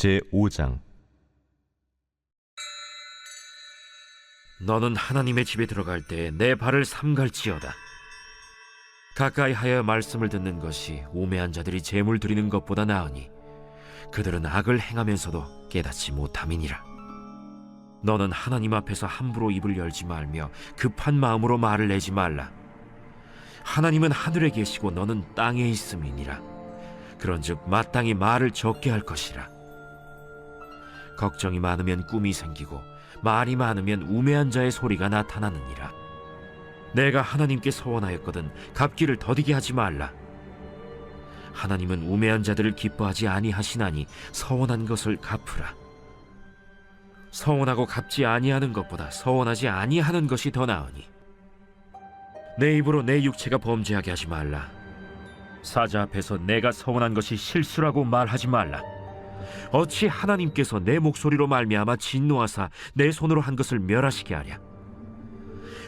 제5장. 너는 하나님의 집에 들어갈 때 내 발을 삼갈지어다. 가까이 하여 말씀을 듣는 것이 우매한 자들이 재물 드리는 것보다 나으니 그들은 악을 행하면서도 깨닫지 못함이니라. 너는 하나님 앞에서 함부로 입을 열지 말며 급한 마음으로 말을 내지 말라. 하나님은 하늘에 계시고 너는 땅에 있음이니라. 그런즉 마땅히 말을 적게 할 것이라. 걱정이 많으면 꿈이 생기고 말이 많으면 우매한 자의 소리가 나타나느니라. 내가 하나님께 서원하였거든 갚기를 더디게 하지 말라. 하나님은 우매한 자들을 기뻐하지 아니하시나니 서원한 것을 갚으라. 서원하고 갚지 아니하는 것보다 서원하지 아니하는 것이 더 나으니 내 입으로 내 육체가 범죄하게 하지 말라. 사자 앞에서 내가 서원한 것이 실수라고 말하지 말라. 어찌 하나님께서 내 목소리로 말미암아 진노하사 내 손으로 한 것을 멸하시게 하랴.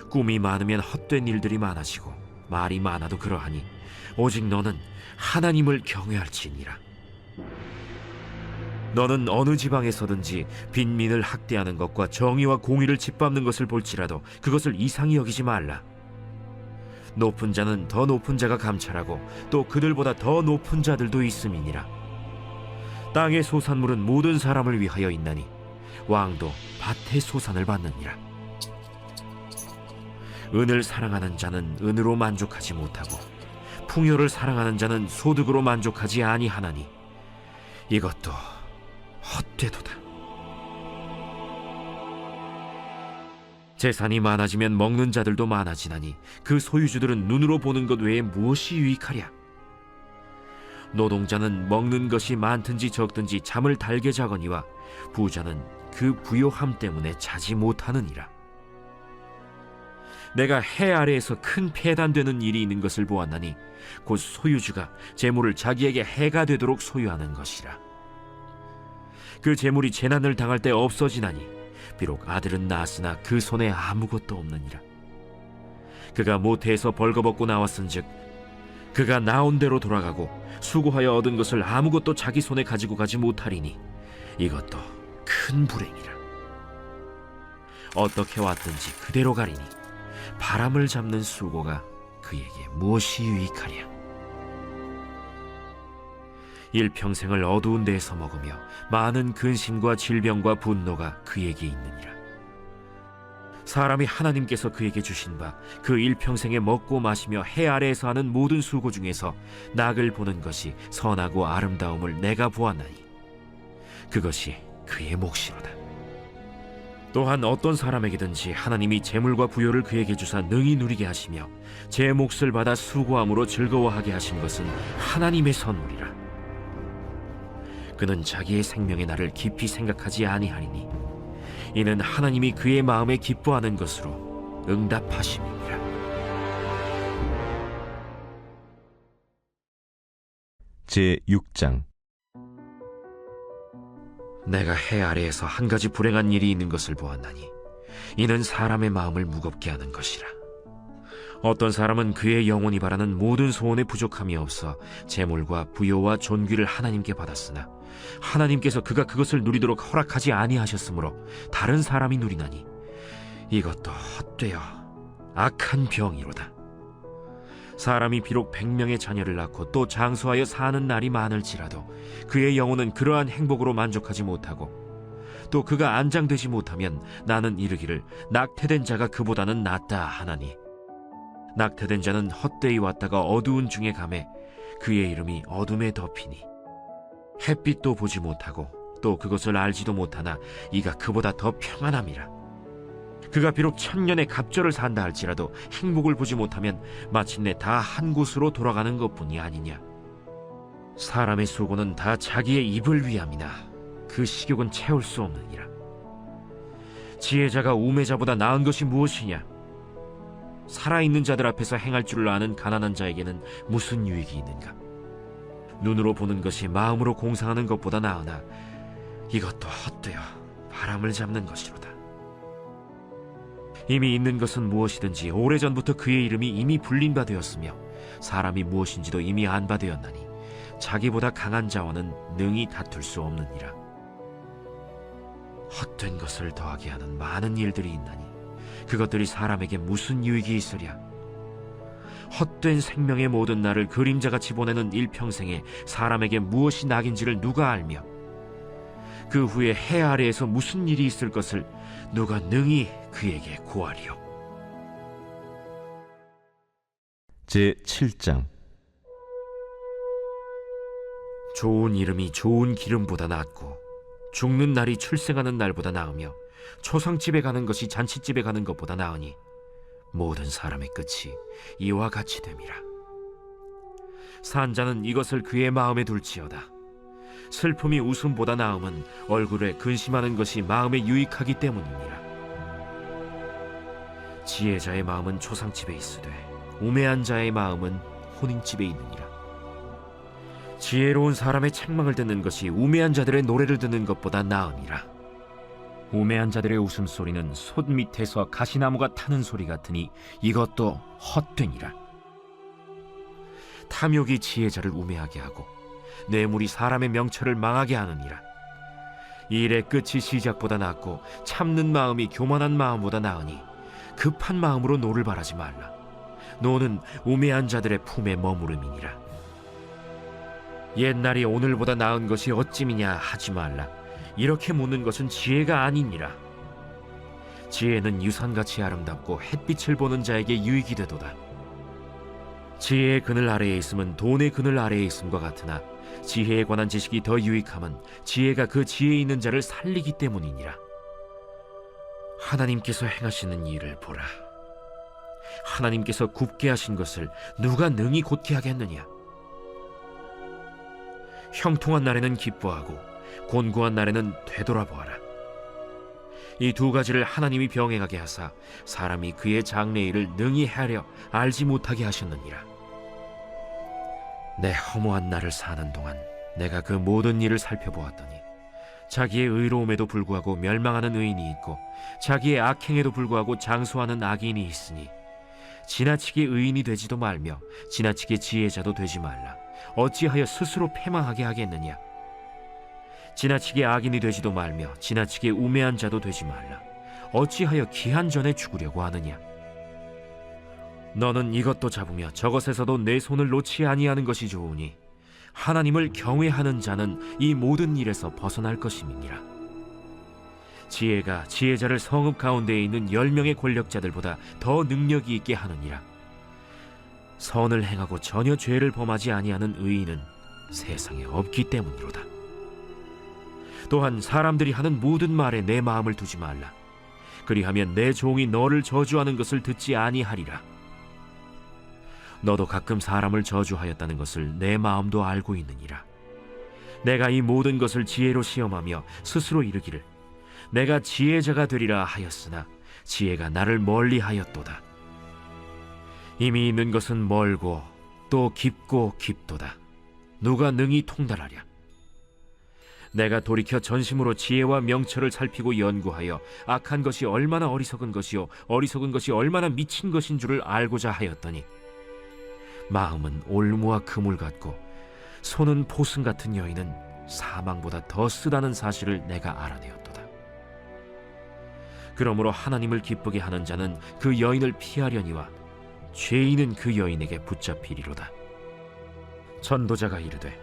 꿈이 많으면 헛된 일들이 많아지고 말이 많아도 그러하니 오직 너는 하나님을 경외할지니라. 너는 어느 지방에서든지 빈민을 학대하는 것과 정의와 공의를 짓밟는 것을 볼지라도 그것을 이상히 여기지 말라. 높은 자는 더 높은 자가 감찰하고 또 그들보다 더 높은 자들도 있음이니라. 땅의 소산물은 모든 사람을 위하여 있나니 왕도 밭의 소산을 받느니라. 은을 사랑하는 자는 은으로 만족하지 못하고 풍요를 사랑하는 자는 소득으로 만족하지 아니하나니 이것도 헛되도다. 재산이 많아지면 먹는 자들도 많아지나니 그 소유주들은 눈으로 보는 것 외에 무엇이 유익하랴. 노동자는 먹는 것이 많든지 적든지 잠을 달게 자거니와 부자는 그 부요함 때문에 자지 못하느니라. 내가 해 아래에서 큰 폐단되는 일이 있는 것을 보았나니 곧 소유주가 재물을 자기에게 해가 되도록 소유하는 것이라. 그 재물이 재난을 당할 때 없어지나니 비록 아들은 낳았으나 그 손에 아무것도 없느니라. 그가 모태에서 벌거벗고 나왔은즉 그가 나온 대로 돌아가고 수고하여 얻은 것을 아무것도 자기 손에 가지고 가지 못하리니 이것도 큰 불행이라. 어떻게 왔든지 그대로 가리니 바람을 잡는 수고가 그에게 무엇이 유익하랴. 일평생을 어두운 데에서 먹으며 많은 근심과 질병과 분노가 그에게 있느니라. 사람이 하나님께서 그에게 주신 바 그 일평생에 먹고 마시며 해 아래에서 하는 모든 수고 중에서 낙을 보는 것이 선하고 아름다움을 내가 보았나니 그것이 그의 몫이로다. 또한 어떤 사람에게든지 하나님이 재물과 부요를 그에게 주사 능히 누리게 하시며 제 몫을 받아 수고함으로 즐거워하게 하신 것은 하나님의 선물이라. 그는 자기의 생명의 날을 깊이 생각하지 아니하리니 이는 하나님이 그의 마음에 기뻐하는 것으로 응답하심이니라. 제6장. 내가 해 아래에서 한 가지 불행한 일이 있는 것을 보았나니 이는 사람의 마음을 무겁게 하는 것이라. 어떤 사람은 그의 영혼이 바라는 모든 소원에 부족함이 없어 재물과 부요와 존귀를 하나님께 받았으나 하나님께서 그가 그것을 누리도록 허락하지 아니하셨으므로 다른 사람이 누리나니 이것도 헛되어 악한 병이로다. 사람이 비록 100명의 자녀를 낳고 또 장수하여 사는 날이 많을지라도 그의 영혼은 그러한 행복으로 만족하지 못하고 또 그가 안장되지 못하면 나는 이르기를 낙태된 자가 그보다는 낫다 하나니 낙태된 자는 헛되이 왔다가 어두운 중에 가매 그의 이름이 어둠에 덮이니 햇빛도 보지 못하고 또 그것을 알지도 못하나 이가 그보다 더 평안함이라. 그가 비록 1000년의 갑절을 산다 할지라도 행복을 보지 못하면 마침내 다 한 곳으로 돌아가는 것뿐이 아니냐. 사람의 수고는 다 자기의 입을 위함이나 그 식욕은 채울 수 없느니라. 지혜자가 우매자보다 나은 것이 무엇이냐. 살아있는 자들 앞에서 행할 줄을 아는 가난한 자에게는 무슨 유익이 있는가. 눈으로 보는 것이 마음으로 공상하는 것보다 나으나 이것도 헛되어 바람을 잡는 것이로다. 이미 있는 것은 무엇이든지 오래전부터 그의 이름이 이미 불린 바 되었으며 사람이 무엇인지도 이미 안 바 되었나니 자기보다 강한 자와는 능히 다툴 수 없느니라. 헛된 것을 더하게 하는 많은 일들이 있나니 그것들이 사람에게 무슨 유익이 있으랴. 헛된 생명의 모든 날을 그림자같이 보내는 일평생에 사람에게 무엇이 낙인지를 누가 알며, 그 후에 해 아래에서 무슨 일이 있을 것을 누가 능히 그에게 고하리요. 제7장. 좋은 이름이 좋은 기름보다 낫고 죽는 날이 출생하는 날보다 나으며 초상집에 가는 것이 잔치집에 가는 것보다 나으니 모든 사람의 끝이 이와 같이 됨이라. 산자는 이것을 그의 마음에 둘지어다. 슬픔이 웃음보다 나음은 얼굴에 근심하는 것이 마음에 유익하기 때문이니라. 지혜자의 마음은 초상집에 있으되 우매한 자의 마음은 혼인집에 있느니라. 지혜로운 사람의 책망을 듣는 것이 우매한 자들의 노래를 듣는 것보다 나으니라. 우매한 자들의 웃음소리는 솥 밑에서 가시나무가 타는 소리 같으니 이것도 헛되니라. 탐욕이 지혜자를 우매하게 하고 뇌물이 사람의 명철을 망하게 하느니라. 일의 끝이 시작보다 낫고 참는 마음이 교만한 마음보다 나으니 급한 마음으로 노를 바라지 말라. 노는 우매한 자들의 품에 머무름이니라. 옛날이 오늘보다 나은 것이 어찌미냐 하지 말라. 이렇게 묻는 것은 지혜가 아니니라. 지혜는 유산같이 아름답고 햇빛을 보는 자에게 유익이 되도다. 지혜의 그늘 아래에 있음은 돈의 그늘 아래에 있음과 같으나 지혜에 관한 지식이 더 유익함은 지혜가 그 지혜 있는 자를 살리기 때문이니라. 하나님께서 행하시는 일을 보라. 하나님께서 굽게 하신 것을 누가 능히 곧게 하겠느냐. 형통한 날에는 기뻐하고 곤고한 날에는 되돌아보아라. 이 두 가지를 하나님이 병행하게 하사 사람이 그의 장래일을 능히 헤아려 알지 못하게 하셨느니라. 내 허무한 날을 사는 동안 내가 그 모든 일을 살펴보았더니 자기의 의로움에도 불구하고 멸망하는 의인이 있고 자기의 악행에도 불구하고 장수하는 악인이 있으니 지나치게 의인이 되지도 말며 지나치게 지혜자도 되지 말라. 어찌하여 스스로 패망하게 하겠느냐. 지나치게 악인이 되지도 말며 지나치게 우매한 자도 되지 말라. 어찌하여 기한 전에 죽으려고 하느냐. 너는 이것도 잡으며 저것에서도 내 손을 놓지 아니하는 것이 좋으니 하나님을 경외하는 자는 이 모든 일에서 벗어날 것임이니라. 지혜가 지혜자를 성읍 가운데에 있는 10명의 권력자들보다 더 능력이 있게 하느니라. 선을 행하고 전혀 죄를 범하지 아니하는 의인은 세상에 없기 때문이로다. 또한 사람들이 하는 모든 말에 내 마음을 두지 말라. 그리하면 내 종이 너를 저주하는 것을 듣지 아니하리라. 너도 가끔 사람을 저주하였다는 것을 내 마음도 알고 있느니라. 내가 이 모든 것을 지혜로 시험하며 스스로 이르기를 내가 지혜자가 되리라 하였으나 지혜가 나를 멀리하였도다. 이미 있는 것은 멀고 또 깊고 깊도다. 누가 능히 통달하랴. 내가 돌이켜 전심으로 지혜와 명철을 살피고 연구하여 악한 것이 얼마나 어리석은 것이요 어리석은 것이 얼마나 미친 것인 줄을 알고자 하였더니 마음은 올무와 그물 같고 손은 포승 같은 여인은 사망보다 더 쓰다는 사실을 내가 알아내었도다. 그러므로 하나님을 기쁘게 하는 자는 그 여인을 피하려니와 죄인은 그 여인에게 붙잡히리로다. 전도자가 이르되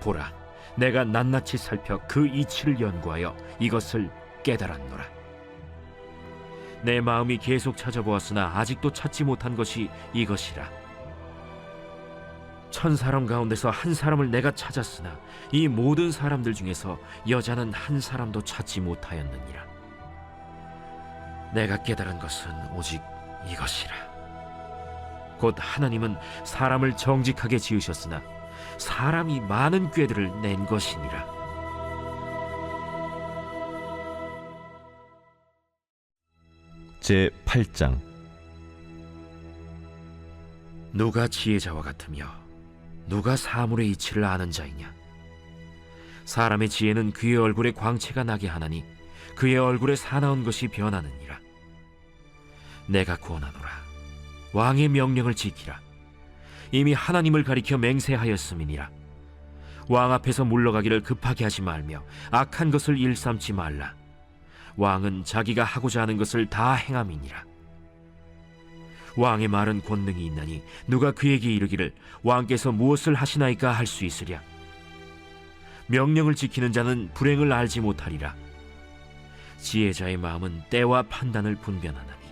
보라, 내가 낱낱이 살펴 그 이치를 연구하여 이것을 깨달았노라. 내 마음이 계속 찾아보았으나 아직도 찾지 못한 것이 이것이라. 1000사람 가운데서 한 사람을 내가 찾았으나 이 모든 사람들 중에서 여자는 한 사람도 찾지 못하였느니라. 내가 깨달은 것은 오직 이것이라. 곧 하나님은 사람을 정직하게 지으셨으나 사람이 많은 꾀들을 낸 것이니라. 제8장. 누가 지혜자와 같으며 누가 사물의 이치를 아는 자이냐. 사람의 지혜는 그의 얼굴에 광채가 나게 하나니 그의 얼굴에 사나운 것이 변하느니라. 내가 구원하노라. 왕의 명령을 지키라. 이미 하나님을 가리켜 맹세하였음이니라. 왕 앞에서 물러가기를 급하게 하지 말며 악한 것을 일삼지 말라. 왕은 자기가 하고자 하는 것을 다 행함이니라. 왕의 말은 권능이 있나니 누가 그에게 이르기를 왕께서 무엇을 하시나이까 할 수 있으랴. 명령을 지키는 자는 불행을 알지 못하리라. 지혜자의 마음은 때와 판단을 분별하나니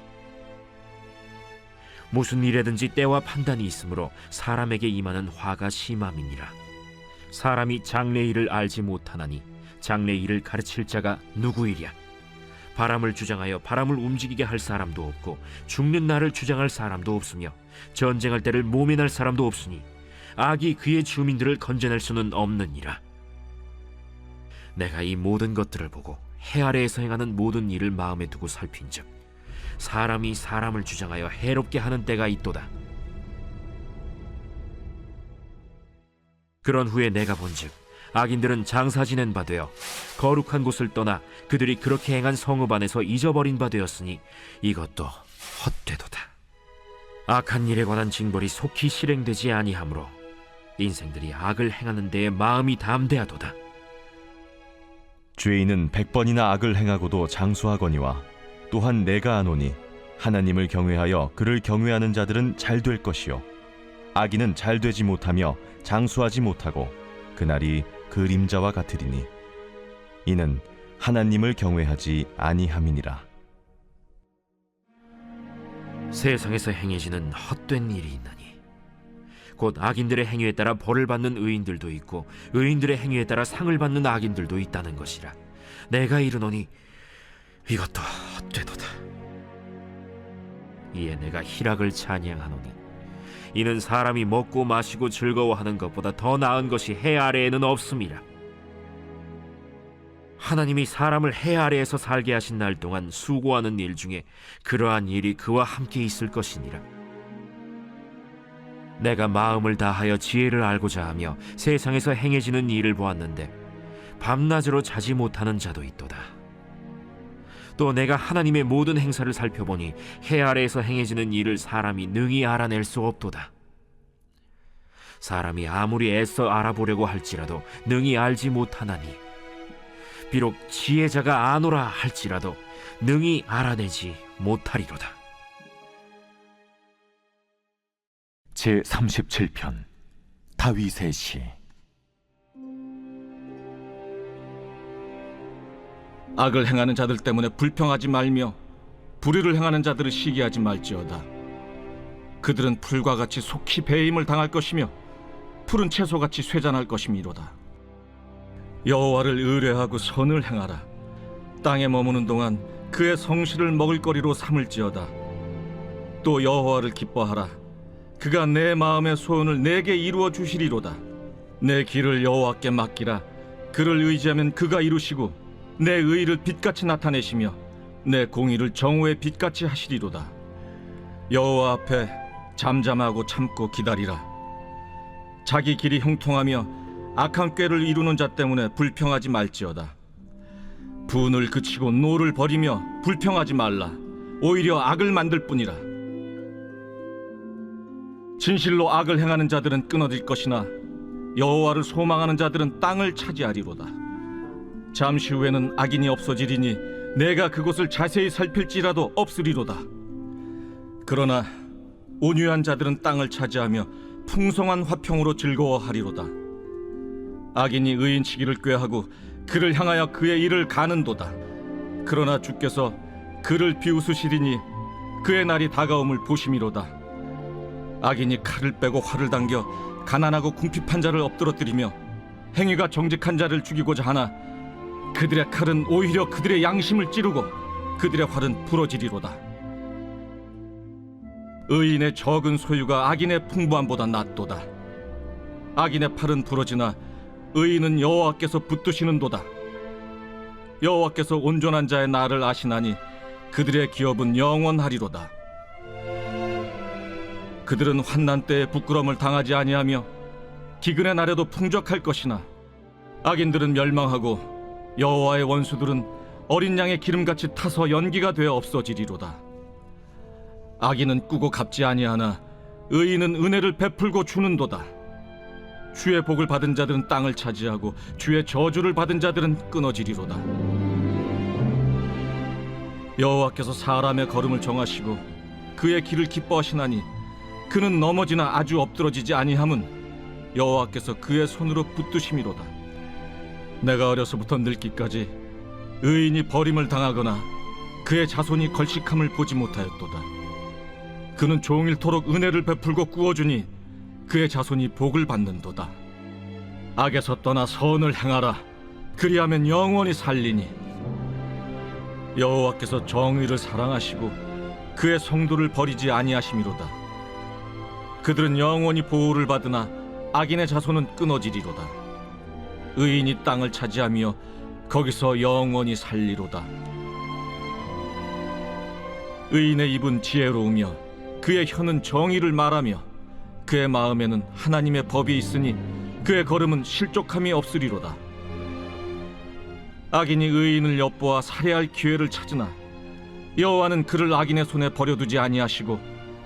무슨 일에든지 때와 판단이 있으므로 사람에게 임하는 화가 심함이니라. 사람이 장래 일을 알지 못하나니 장래 일을 가르칠 자가 누구이랴. 바람을 주장하여 바람을 움직이게 할 사람도 없고 죽는 날을 주장할 사람도 없으며 전쟁할 때를 모면할 사람도 없으니 악이 그의 주민들을 건져낼 수는 없느니라. 내가 이 모든 것들을 보고 해 아래에서 행하는 모든 일을 마음에 두고 살핀즉 사람이 사람을 주장하여 해롭게 하는 때가 있도다. 그런 후에 내가 본즉 악인들은 장사 지낸 바 되어 거룩한 곳을 떠나 그들이 그렇게 행한 성읍 안에서 잊어버린 바 되었으니 이것도 헛되도다. 악한 일에 관한 징벌이 속히 실행되지 아니하므로 인생들이 악을 행하는 데에 마음이 담대하도다. 죄인은 100번이나 악을 행하고도 장수하거니와 또한 내가 아노니 하나님을 경외하여 그를 경외하는 자들은 잘 될 것이요 악인은 잘 되지 못하며 장수하지 못하고 그날이 그림자와 같으리니 이는 하나님을 경외하지 아니함이니라. 세상에서 행해지는 헛된 일이 있나니 곧 악인들의 행위에 따라 벌을 받는 의인들도 있고 의인들의 행위에 따라 상을 받는 악인들도 있다는 것이라. 내가 이르노니 이것도 헛되도다. 이에 내가 희락을 찬양하노니 이는 사람이 먹고 마시고 즐거워하는 것보다 더 나은 것이 해 아래에는 없음이라. 하나님이 사람을 해 아래에서 살게 하신 날 동안 수고하는 일 중에 그러한 일이 그와 함께 있을 것이니라. 내가 마음을 다하여 지혜를 알고자 하며 세상에서 행해지는 일을 보았는데 밤낮으로 자지 못하는 자도 있도다. 또 내가 하나님의 모든 행사를 살펴보니 해 아래에서 행해지는 일을 사람이 능히 알아낼 수 없도다. 사람이 아무리 애써 알아보려고 할지라도 능히 알지 못하나니 비록 지혜자가 아노라 할지라도 능히 알아내지 못하리로다. 제37편 다윗의 시. 악을 행하는 자들 때문에 불평하지 말며 불의를 행하는 자들을 시기하지 말지어다. 그들은 풀과 같이 속히 배임을 당할 것이며 푸른 채소같이 쇠잔할 것이미로다. 여호와를 의뢰하고 선을 행하라. 땅에 머무는 동안 그의 성실을 먹을거리로 삼을지어다. 또 여호와를 기뻐하라. 그가 내 마음의 소원을 내게 이루어 주시리로다. 내 길을 여호와께 맡기라. 그를 의지하면 그가 이루시고 내 의의를 빛같이 나타내시며 내 공의를 정오의 빛같이 하시리로다. 여호와 앞에 잠잠하고 참고 기다리라. 자기 길이 형통하며 악한 꾀를 이루는 자 때문에 불평하지 말지어다. 분을 그치고 노를 버리며 불평하지 말라. 오히려 악을 만들 뿐이라. 진실로 악을 행하는 자들은 끊어질 것이나 여호와를 소망하는 자들은 땅을 차지하리로다. 잠시 후에는 악인이 없어지리니 내가 그곳을 자세히 살필지라도 없으리로다. 그러나 온유한 자들은 땅을 차지하며 풍성한 화평으로 즐거워하리로다. 악인이 의인치기를 꾀하고 그를 향하여 그의 일을 가는도다. 그러나 주께서 그를 비웃으시리니 그의 날이 다가옴을 보심이로다. 악인이 칼을 빼고 활을 당겨 가난하고 궁핍한 자를 엎드러뜨리며 행위가 정직한 자를 죽이고자 하나 그들의 칼은 오히려 그들의 양심을 찌르고 그들의 활은 부러지리로다. 의인의 적은 소유가 악인의 풍부함보다 낫도다. 악인의 팔은 부러지나 의인은 여호와께서 붙드시는도다. 여호와께서 온전한 자의 날을 아시나니 그들의 기업은 영원하리로다. 그들은 환난 때에 부끄러움을 당하지 아니하며 기근의 날에도 풍족할 것이나 악인들은 멸망하고 여호와의 원수들은 어린 양의 기름같이 타서 연기가 되어 없어지리로다. 악인은 꾸고 갚지 아니하나 의인은 은혜를 베풀고 주는도다. 주의 복을 받은 자들은 땅을 차지하고 주의 저주를 받은 자들은 끊어지리로다. 여호와께서 사람의 걸음을 정하시고 그의 길을 기뻐하시나니 그는 넘어지나 아주 엎드러지지 아니함은 여호와께서 그의 손으로 붙드심이로다. 내가 어려서부터 늙기까지 의인이 버림을 당하거나 그의 자손이 걸식함을 보지 못하였도다. 그는 종일토록 은혜를 베풀고 구워주니 그의 자손이 복을 받는도다. 악에서 떠나 선을 행하라. 그리하면 영원히 살리니. 여호와께서 정의를 사랑하시고 그의 성도를 버리지 아니하심이로다. 그들은 영원히 보호를 받으나 악인의 자손은 끊어지리로다. 의인이 땅을 차지하며 거기서 영원히 살리로다. 의인의 입은 지혜로우며 그의 혀는 정의를 말하며 그의 마음에는 하나님의 법이 있으니 그의 걸음은 실족함이 없으리로다. 악인이 의인을 엿보아 살해할 기회를 찾으나 여호와는 그를 악인의 손에 버려두지 아니하시고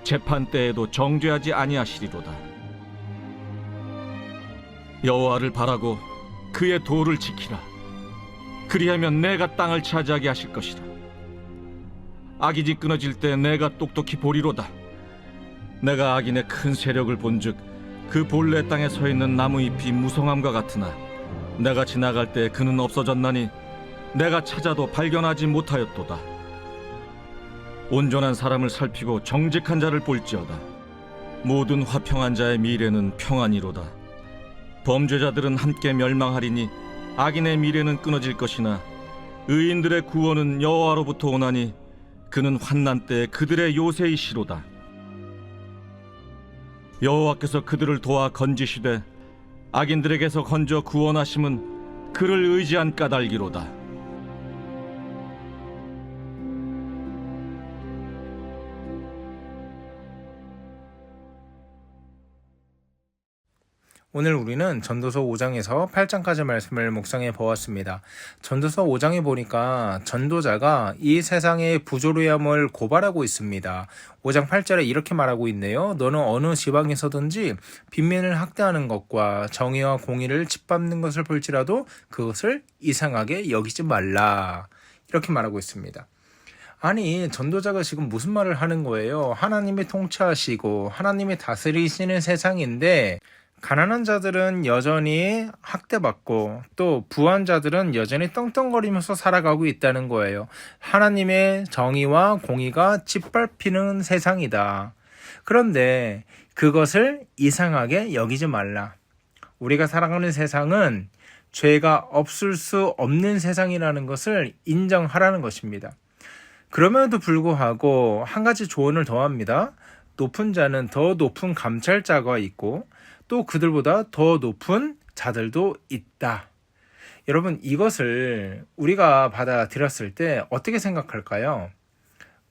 재판 때에도 정죄하지 아니하시리로다. 여호와를 바라고 그의 도를 지키라. 그리하면 내가 땅을 차지하게 하실 것이라. 악인이 끊어질 때 내가 똑똑히 보리로다. 내가 악인의 큰 세력을 본즉 그 본래 땅에 서 있는 나무 잎이 무성함과 같으나 내가 지나갈 때 그는 없어졌나니 내가 찾아도 발견하지 못하였도다. 온전한 사람을 살피고 정직한 자를 볼지어다. 모든 화평한 자의 미래는 평안이로다. 범죄자들은 함께 멸망하리니 악인의 미래는 끊어질 것이나 의인들의 구원은 여호와로부터 오나니 그는 환난 때에 그들의 요새이시로다. 여호와께서 그들을 도와 건지시되 악인들에게서 건져 구원하심은 그를 의지한 까닭이로다. 오늘 우리는 전도서 5장에서 8장까지 말씀을 묵상해 보았습니다. 전도서 5장에 보니까 전도자가 이 세상의 부조리함을 고발하고 있습니다. 5장 8절에 이렇게 말하고 있네요. 너는 어느 지방에서든지 빈민을 학대하는 것과 정의와 공의를 짓밟는 것을 볼지라도 그것을 이상하게 여기지 말라. 이렇게 말하고 있습니다. 아니, 전도자가 지금 무슨 말을 하는 거예요? 하나님이 통치하시고 하나님이 다스리시는 세상인데 가난한 자들은 여전히 학대받고 또 부한 자들은 여전히 떵떵거리면서 살아가고 있다는 거예요. 하나님의 정의와 공의가 짓밟히는 세상이다. 그런데 그것을 이상하게 여기지 말라. 우리가 살아가는 세상은 죄가 없을 수 없는 세상이라는 것을 인정하라는 것입니다. 그럼에도 불구하고 한 가지 조언을 더합니다. 높은 자는 더 높은 감찰자가 있고 또 그들보다 더 높은 자들도 있다. 여러분, 이것을 우리가 받아들였을 때 어떻게 생각할까요?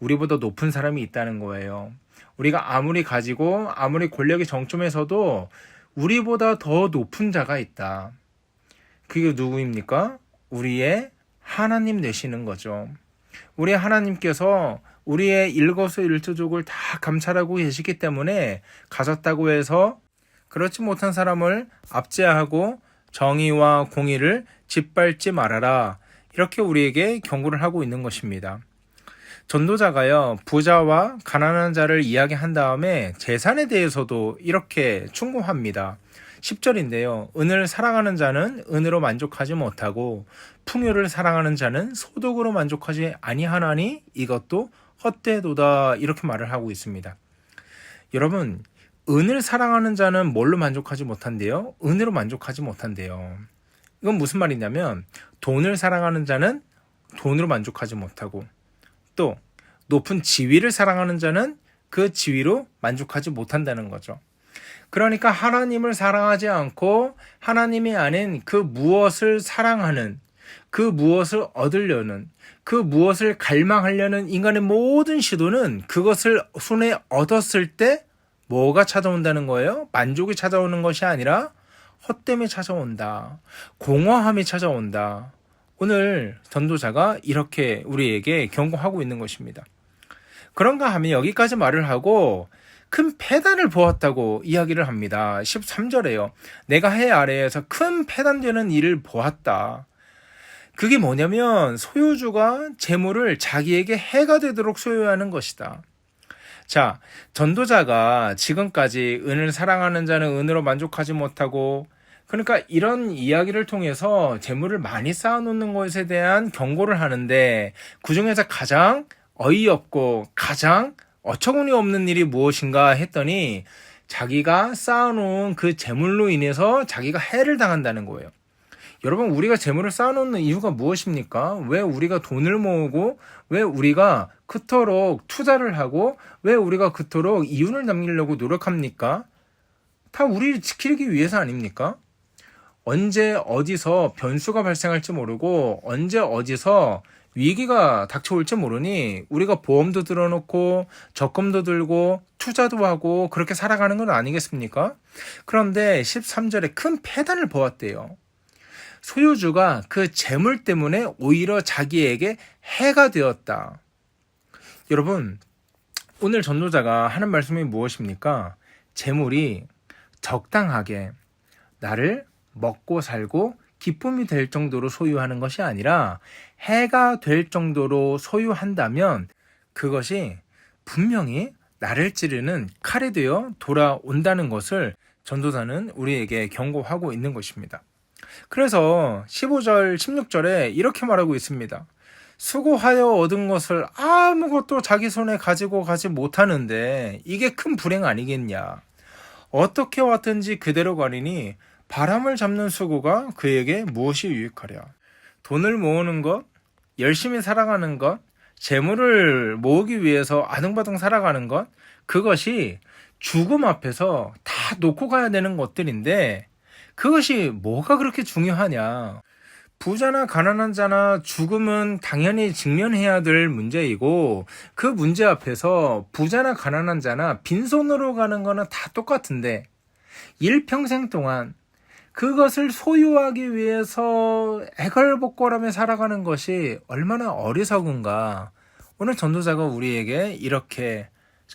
우리보다 높은 사람이 있다는 거예요. 우리가 아무리 가지고 아무리 권력이 정점에서도 우리보다 더 높은 자가 있다. 그게 누구입니까? 우리의 하나님 되시는 거죠. 우리 하나님께서 우리의 일거수일투족을 다 감찰하고 계시기 때문에 가졌다고 해서 그렇지 못한 사람을 압제하고 정의와 공의를 짓밟지 말아라. 이렇게 우리에게 경고를 하고 있는 것입니다. 전도자가요, 부자와 가난한 자를 이야기한 다음에 재산에 대해서도 이렇게 충고합니다. 10절인데요. 은을 사랑하는 자는 은으로 만족하지 못하고 풍요를 사랑하는 자는 소득으로 만족하지 아니하나니 이것도 헛되도다. 이렇게 말을 하고 있습니다. 여러분, 은을 사랑하는 자는 뭘로 만족하지 못한대요? 은으로 만족하지 못한대요. 이건 무슨 말이냐면 돈을 사랑하는 자는 돈으로 만족하지 못하고 또 높은 지위를 사랑하는 자는 그 지위로 만족하지 못한다는 거죠. 그러니까 하나님을 사랑하지 않고 하나님이 아닌 그 무엇을 사랑하는, 그 무엇을 얻으려는, 그 무엇을 갈망하려는 인간의 모든 시도는 그것을 손에 얻었을 때 뭐가 찾아온다는 거예요? 만족이 찾아오는 것이 아니라 헛됨이 찾아온다. 공허함이 찾아온다. 오늘 전도자가 이렇게 우리에게 경고하고 있는 것입니다. 그런가 하면 여기까지 말을 하고 큰 패단을 보았다고 이야기를 합니다. 13절에요. 내가 해 아래에서 큰 패단되는 일을 보았다. 그게 뭐냐면 소유주가 재물을 자기에게 해가 되도록 소유하는 것이다. 자, 전도자가 지금까지 은을 사랑하는 자는 은으로 만족하지 못하고, 그러니까 이런 이야기를 통해서 재물을 많이 쌓아놓는 것에 대한 경고를 하는데, 그 중에서 가장 어이없고 가장 어처구니 없는 일이 무엇인가 했더니 자기가 쌓아놓은 그 재물로 인해서 자기가 해를 당한다는 거예요. 여러분, 우리가 재물을 쌓아놓는 이유가 무엇입니까? 왜 우리가 돈을 모으고, 왜 우리가 그토록 투자를 하고, 왜 우리가 그토록 이윤을 남기려고 노력합니까? 다 우리를 지키기 위해서 아닙니까? 언제 어디서 변수가 발생할지 모르고, 언제 어디서 위기가 닥쳐올지 모르니 우리가 보험도 들어놓고 적금도 들고 투자도 하고 그렇게 살아가는 건 아니겠습니까? 그런데 13절에 큰 폐단을 보았대요. 소유주가 그 재물 때문에 오히려 자기에게 해가 되었다. 여러분, 오늘 전도자가 하는 말씀이 무엇입니까? 재물이 적당하게 나를 먹고 살고 기쁨이 될 정도로 소유하는 것이 아니라 해가 될 정도로 소유한다면 그것이 분명히 나를 찌르는 칼이 되어 돌아온다는 것을 전도자는 우리에게 경고하고 있는 것입니다. 그래서 15절, 16절에 이렇게 말하고 있습니다. 수고하여 얻은 것을 아무것도 자기 손에 가지고 가지 못하는데 이게 큰 불행 아니겠냐. 어떻게 왔든지 그대로 가리니 바람을 잡는 수고가 그에게 무엇이 유익하랴. 돈을 모으는 것, 열심히 살아가는 것, 재물을 모으기 위해서 아등바등 살아가는 것, 그것이 죽음 앞에서 다 놓고 가야 되는 것들인데 그것이 뭐가 그렇게 중요하냐. 부자나 가난한 자나 죽음은 당연히 직면해야 될 문제이고 그 문제 앞에서 부자나 가난한 자나 빈손으로 가는 거는 다 똑같은데 일평생 동안 그것을 소유하기 위해서 애걸복걸하며 살아가는 것이 얼마나 어리석은가. 오늘 전도자가 우리에게 이렇게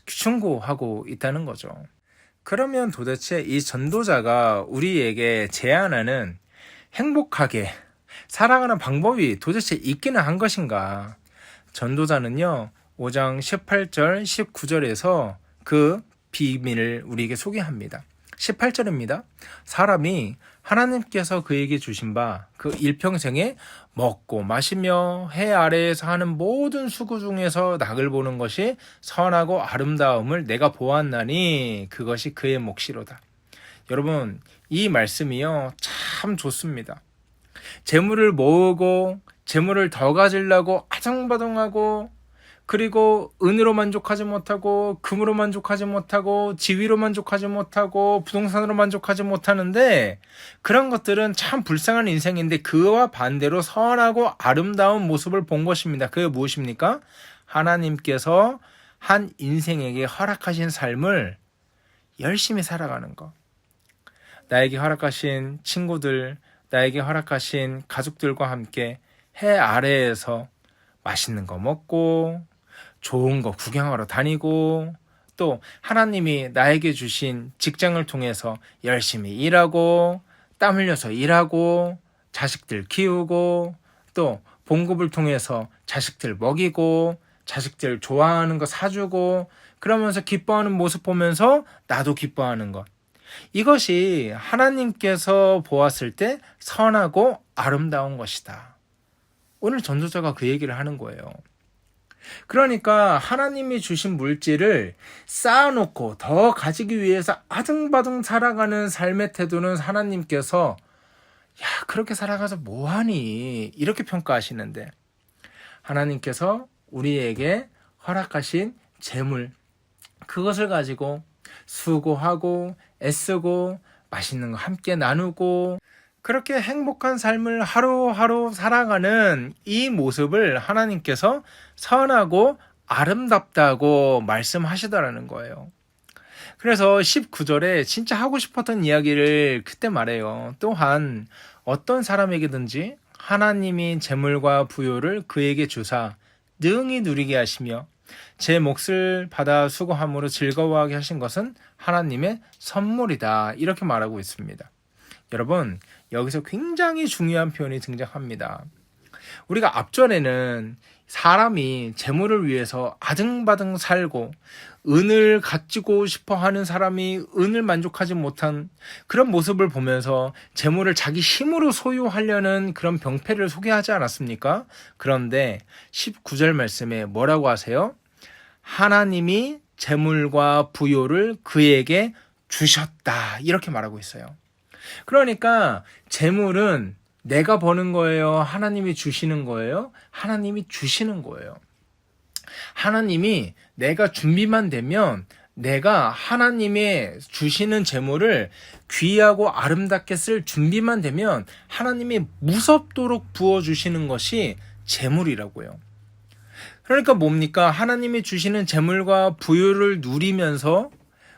충고하고 있다는 거죠. 그러면 도대체 이 전도자가 우리에게 제안하는 행복하게 살아가는 방법이 도대체 있기는 한 것인가? 전도자는요, 5장 18절, 19절에서 그 비밀을 우리에게 소개합니다. 18절입니다. 사람이 하나님께서 그에게 주신 바 그 일평생에 먹고 마시며 해 아래에서 하는 모든 수고 중에서 낙을 보는 것이 선하고 아름다움을 내가 보았나니 그것이 그의 몫이로다. 여러분, 이 말씀이요 참 좋습니다. 재물을 모으고 재물을 더 가지려고 아등바등하고 그리고 은으로 만족하지 못하고 금으로 만족하지 못하고 지위로 만족하지 못하고 부동산으로 만족하지 못하는데 그런 것들은 참 불쌍한 인생인데 그와 반대로 선하고 아름다운 모습을 본 것입니다. 그게 무엇입니까? 하나님께서 한 인생에게 허락하신 삶을 열심히 살아가는 것. 나에게 허락하신 친구들, 나에게 허락하신 가족들과 함께 해 아래에서 맛있는 거 먹고 좋은 거 구경하러 다니고 또 하나님이 나에게 주신 직장을 통해서 열심히 일하고 땀 흘려서 일하고 자식들 키우고 또 봉급을 통해서 자식들 먹이고 자식들 좋아하는 거 사주고 그러면서 기뻐하는 모습 보면서 나도 기뻐하는 것. 이것이 하나님께서 보았을 때 선하고 아름다운 것이다. 오늘 전도자가 그 얘기를 하는 거예요. 그러니까 하나님이 주신 물질을 쌓아놓고 더 가지기 위해서 아등바등 살아가는 삶의 태도는 하나님께서 야 그렇게 살아가서 뭐하니 이렇게 평가하시는데 하나님께서 우리에게 허락하신 재물 그것을 가지고 수고하고 애쓰고 맛있는 거 함께 나누고 그렇게 행복한 삶을 하루하루 살아가는 이 모습을 하나님께서 선하고 아름답다고 말씀하시더라는 거예요. 그래서 19절에 진짜 하고 싶었던 이야기를 그때 말해요. 또한 어떤 사람에게든지 하나님이 재물과 부요를 그에게 주사 능히 누리게 하시며 제 몫을 받아 수고함으로 즐거워하게 하신 것은 하나님의 선물이다. 이렇게 말하고 있습니다. 여러분, 여기서 굉장히 중요한 표현이 등장합니다. 우리가 앞전에는 사람이 재물을 위해서 아등바등 살고 은을 가지고 싶어 하는 사람이 은을 만족하지 못한 그런 모습을 보면서 재물을 자기 힘으로 소유하려는 그런 병폐를 소개하지 않았습니까? 그런데 19절 말씀에 뭐라고 하세요? 하나님이 재물과 부요를 그에게 주셨다. 이렇게 말하고 있어요. 그러니까 재물은 내가 버는 거예요? 하나님이 주시는 거예요? 하나님이 주시는 거예요. 하나님이 내가 준비만 되면 내가 하나님의 주시는 재물을 귀하고 아름답게 쓸 준비만 되면 하나님이 무섭도록 부어주시는 것이 재물이라고요. 그러니까 뭡니까? 하나님이 주시는 재물과 부유를 누리면서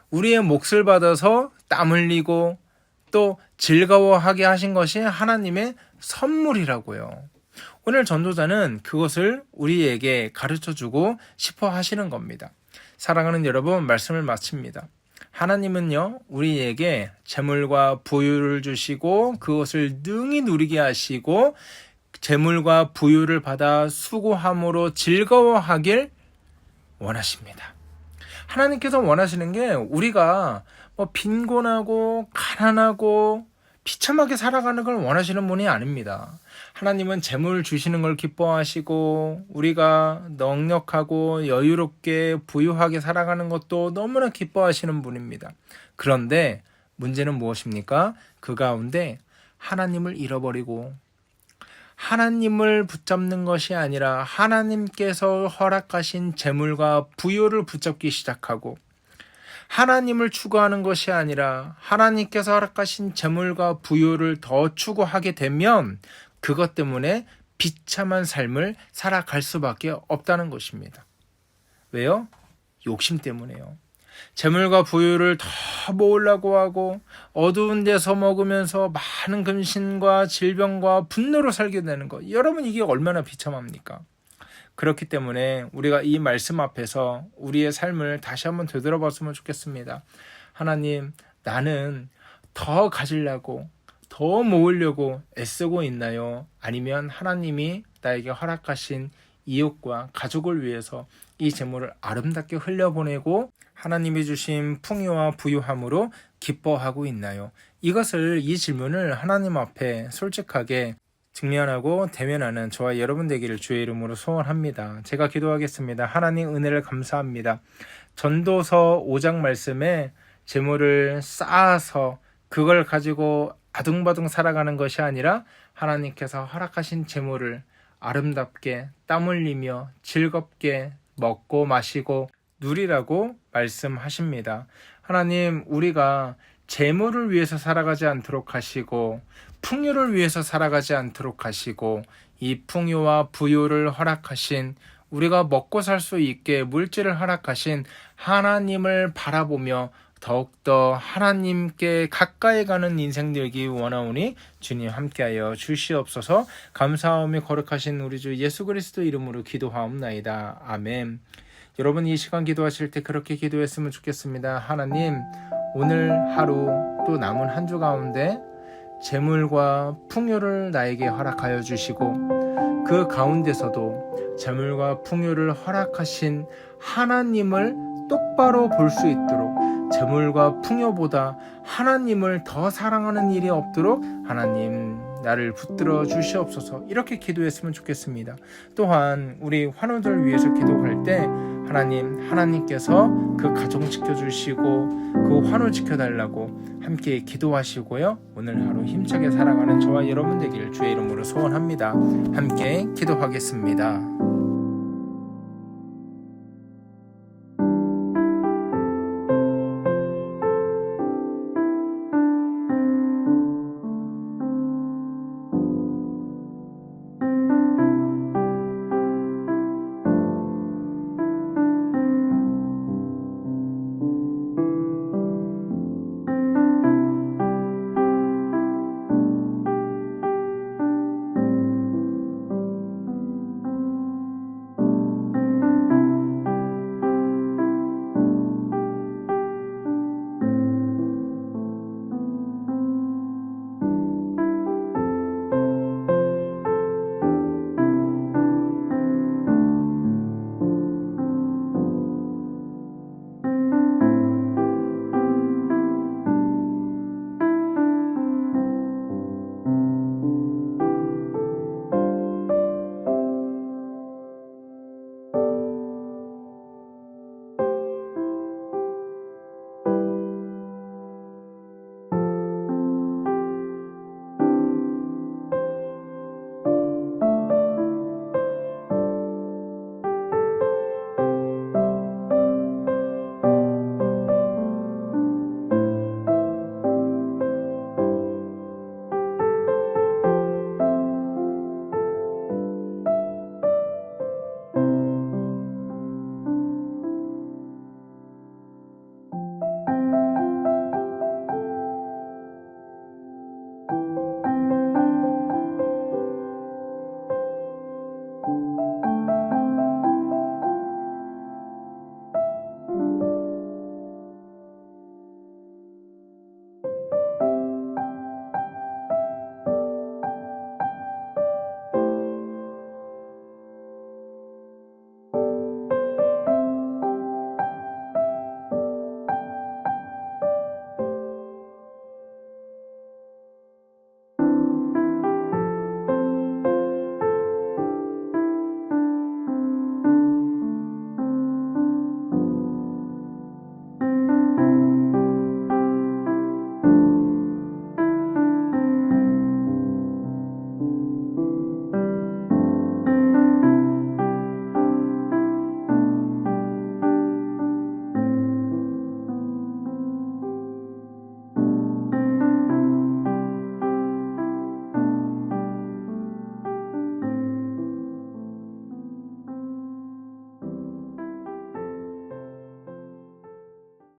우리의 몫을 받아서 땀 흘리고 또 즐거워하게 하신 것이 하나님의 선물이라고요. 오늘 전도자는 그것을 우리에게 가르쳐주고 싶어 하시는 겁니다. 사랑하는 여러분, 말씀을 마칩니다. 하나님은요, 우리에게 재물과 부유를 주시고 그것을 능히 누리게 하시고 재물과 부유를 받아 수고함으로 즐거워하길 원하십니다. 하나님께서 원하시는 게 우리가 빈곤하고 가난하고 비참하게 살아가는 걸 원하시는 분이 아닙니다. 하나님은 재물을 주시는 걸 기뻐하시고 우리가 넉넉하고 여유롭게 부유하게 살아가는 것도 너무나 기뻐하시는 분입니다. 그런데 문제는 무엇입니까? 그 가운데 하나님을 잃어버리고 하나님을 붙잡는 것이 아니라 하나님께서 허락하신 재물과 부유를 붙잡기 시작하고 하나님을 추구하는 것이 아니라 하나님께서 허락하신 재물과 부유를 더 추구하게 되면 그것 때문에 비참한 삶을 살아갈 수밖에 없다는 것입니다. 왜요? 욕심 때문에요. 재물과 부유를 더 모으려고 하고 어두운 데서 먹으면서 많은 근심과 질병과 분노로 살게 되는 것. 여러분, 이게 얼마나 비참합니까? 그렇기 때문에 우리가 이 말씀 앞에서 우리의 삶을 다시 한번 되돌아봤으면 좋겠습니다. 하나님, 나는 더 가지려고 더 모으려고 애쓰고 있나요? 아니면 하나님이 나에게 허락하신 이웃과 가족을 위해서 이 재물을 아름답게 흘려보내고 하나님이 주신 풍요와 부유함으로 기뻐하고 있나요? 이 질문을 하나님 앞에 솔직하게 직면하고 대면하는 저와 여러분 되기를 주의 이름으로 소원합니다. 제가 기도하겠습니다. 하나님, 은혜를 감사합니다. 전도서 5장 말씀에 재물을 쌓아서 그걸 가지고 아둥바둥 살아가는 것이 아니라 하나님께서 허락하신 재물을 아름답게 땀 흘리며 즐겁게 먹고 마시고 누리라고 말씀하십니다. 하나님, 우리가 재물을 위해서 살아가지 않도록 하시고 풍요를 위해서 살아가지 않도록 하시고 이 풍요와 부유를 허락하신 우리가 먹고 살 수 있게 물질을 허락하신 하나님을 바라보며 더욱더 하나님께 가까이 가는 인생 되기 원하오니 주님 함께하여 주시옵소서. 감사하며 거룩하신 우리 주 예수 그리스도 이름으로 기도하옵나이다. 아멘. 여러분, 이 시간 기도하실 때 그렇게 기도했으면 좋겠습니다. 하나님, 오늘 하루 또 남은 한 주 가운데 재물과 풍요를 나에게 허락하여 주시고 그 가운데서도 재물과 풍요를 허락하신 하나님을 똑바로 볼 수 있도록 재물과 풍요보다 하나님을 더 사랑하는 일이 없도록 하나님 나를 붙들어 주시옵소서. 이렇게 기도했으면 좋겠습니다. 또한 우리 환우들 위해서 기도할 때 하나님께서 그 가정 지켜주시고 그 환우 지켜달라고 함께 기도하시고요. 오늘 하루 힘차게 살아가는 저와 여러분 되기를 주의 이름으로 소원합니다. 함께 기도하겠습니다.